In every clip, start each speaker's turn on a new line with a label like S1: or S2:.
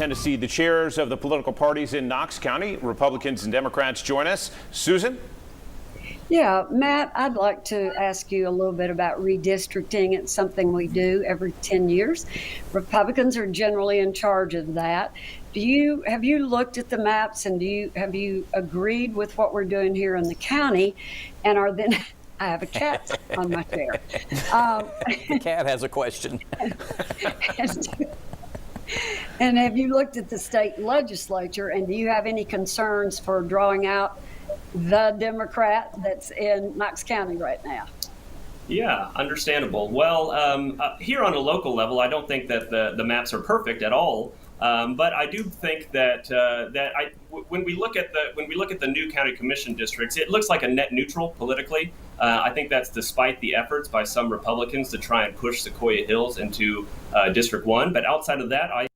S1: Tennessee, the chairs of the political parties in Knox County, Republicans and Democrats, join us. Susan?
S2: Yeah, Matt, I'd like to ask you a little bit about redistricting. It's something we do every 10 years. Republicans are generally in charge of that. Have you looked at the maps, and have you agreed with what we're doing here in the county? And I have a cat on my chair.
S3: The cat has a question.
S2: And have you looked at the state legislature, and do you have any concerns for drawing out the Democrat that's in Knox County right now?
S4: Yeah, understandable. Well, here on a local level, I don't think that the maps are perfect at all. But I do think that when we look at the new county commission districts, it looks like a net neutral politically. I think that's despite the efforts by some Republicans to try and push Sequoia Hills into District 1. But outside of that,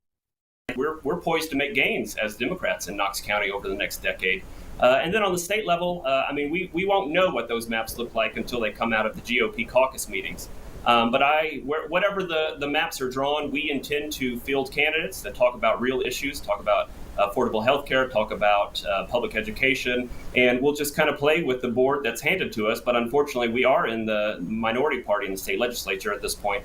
S4: we're poised to make gains as Democrats in Knox County over the next decade. And then on the state level, we won't know what those maps look like until they come out of the GOP caucus meetings. But whatever the maps are drawn, we intend to field candidates that talk about real issues, talk about affordable health care, talk about public education, and we'll just kind of play with the board that's handed to us. But unfortunately, we are in the minority party in the state legislature at this point.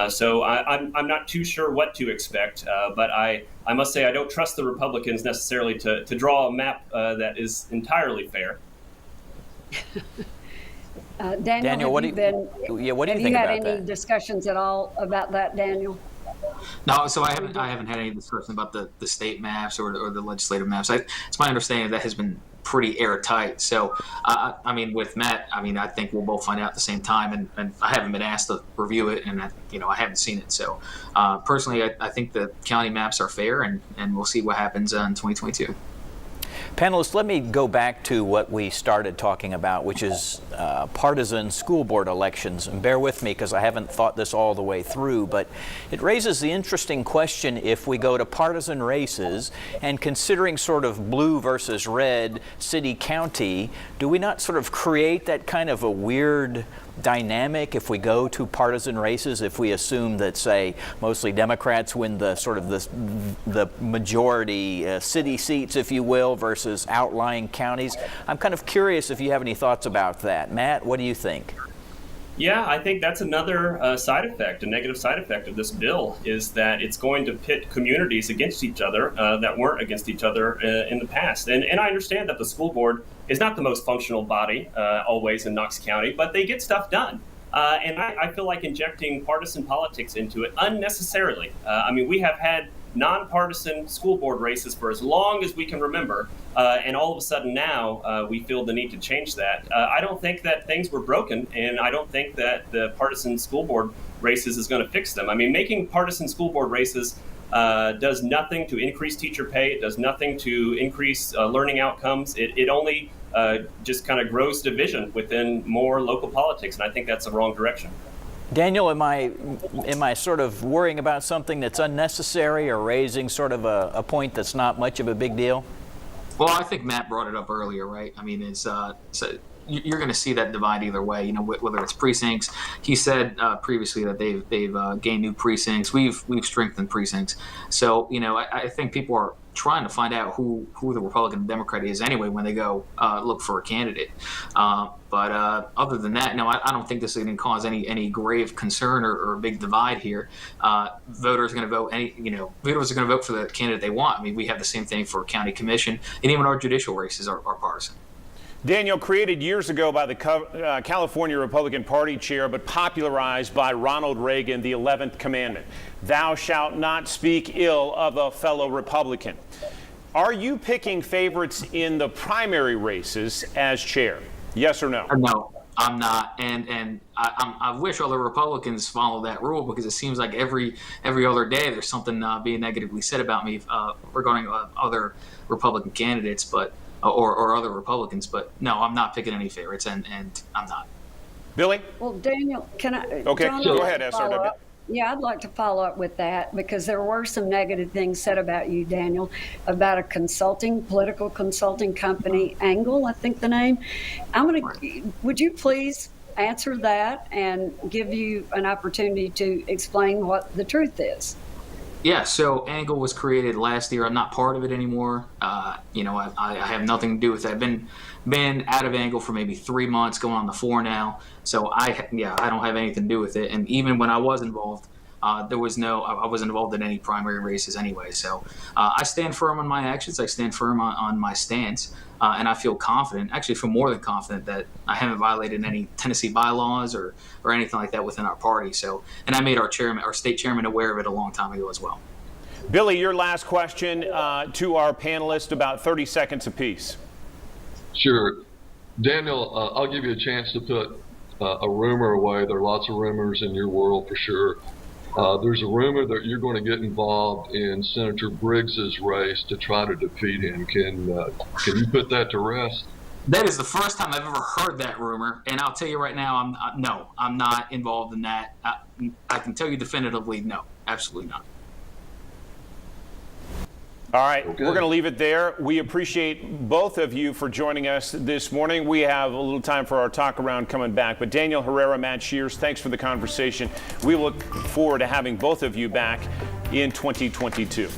S4: So I'm not too sure what to expect, but I must say I don't trust the Republicans necessarily to draw a map that is entirely fair.
S2: Daniel,
S3: what do you think about that?
S2: Have you had any discussions at all about that, Daniel?
S5: No, so I haven't had any discussion about the state maps or the legislative maps. It's my understanding that has been pretty airtight. So, with Matt, I think we'll both find out at the same time, and I haven't been asked to review it, and I haven't seen it. So, personally, I think the county maps are fair, and we'll see what happens in 2022.
S3: Panelists, let me go back to what we started talking about, which is partisan school board elections. And bear with me because I haven't thought this all the way through, but it raises the interesting question: if we go to partisan races and considering sort of blue versus red city-county, do we not sort of create that kind of a weird dynamic if we go to partisan races, if we assume that, say, mostly Democrats win the sort of the majority city seats, if you will, versus outlying counties? I'm kind of curious if you have any thoughts about that. Matt, what do you think?
S4: Yeah, I think that's another side effect, a negative side effect of this bill, is that it's going to pit communities against each other that weren't against each other in the past. And I understand that the school board is not the most functional body always in Knox County, but they get stuff done. And I feel like injecting partisan politics into it unnecessarily. We have had nonpartisan school board races for as long as we can remember, and all of a sudden now we feel the need to change that. I don't think that things were broken, and I don't think that the partisan school board races is going to fix them. Making partisan school board races does nothing to increase teacher pay. It does nothing to increase learning outcomes. It only just kind of grows division within more local politics, and I think that's the wrong direction.
S3: Daniel, am I sort of worrying about something that's unnecessary or raising sort of a point that's not much of a big deal?
S5: Well, I think Matt brought it up earlier, right? So you're going to see that divide either way. Whether it's precincts. He said previously that they've gained new precincts. We've strengthened precincts. So I think people are trying to find out who the Republican and Democrat is anyway when they go look for a candidate. But other than that, no, I don't think this is going to cause any grave concern or a big divide here. Voters are going to vote voters are going to vote for the candidate they want. We have the same thing for county commission, and even our judicial races are partisan.
S1: Daniel, created years ago by the California Republican Party chair, but popularized by Ronald Reagan, the 11th commandment: thou shalt not speak ill of a fellow Republican. Are you picking favorites in the primary races as chair? Yes or no?
S5: No, I'm not. And I wish other Republicans follow that rule, because it seems like every other day there's something being negatively said about me regarding other Republican candidates, but or other Republicans. But no, I'm not picking any favorites, and I'm not.
S1: Billy?
S2: Well, Daniel, can I?
S1: Okay,
S2: John,
S1: go ahead, SRW.
S2: Yeah, I'd like to follow up with that, because there were some negative things said about you, Daniel, about a political consulting company, Angle, I think the name. Would you please answer that and give you an opportunity to explain what the truth is?
S5: Yeah, so Angle was created last year. I'm not part of it anymore. I have nothing to do with that. I've been out of Angle for maybe 3 months, going on to 4 now. So I don't have anything to do with it. And even when I was involved, I wasn't involved in any primary races anyway. So I stand firm on my actions. I stand firm on my stance. And I feel confident, actually feel more than confident, that I haven't violated any Tennessee bylaws or anything like that within our party. So, and I made our state chairman aware of it a long time ago as well.
S1: Billy, your last question to our panelists, about 30 seconds apiece.
S6: Sure. Daniel, I'll give you a chance to put a rumor away. There are lots of rumors in your world for sure. There's a rumor that you're going to get involved in Senator Briggs's race to try to defeat him. Can you put that to rest?
S5: That is the first time I've ever heard that rumor, and I'll tell you right now, I'm not involved in that. I can tell you definitively, no, absolutely not.
S1: All right,
S6: Okay.
S1: We're going to leave it there. We appreciate both of you for joining us this morning. We have a little time for our talk around coming back. But Daniel Herrera, Matt Shears, thanks for the conversation. We look forward to having both of you back in 2022.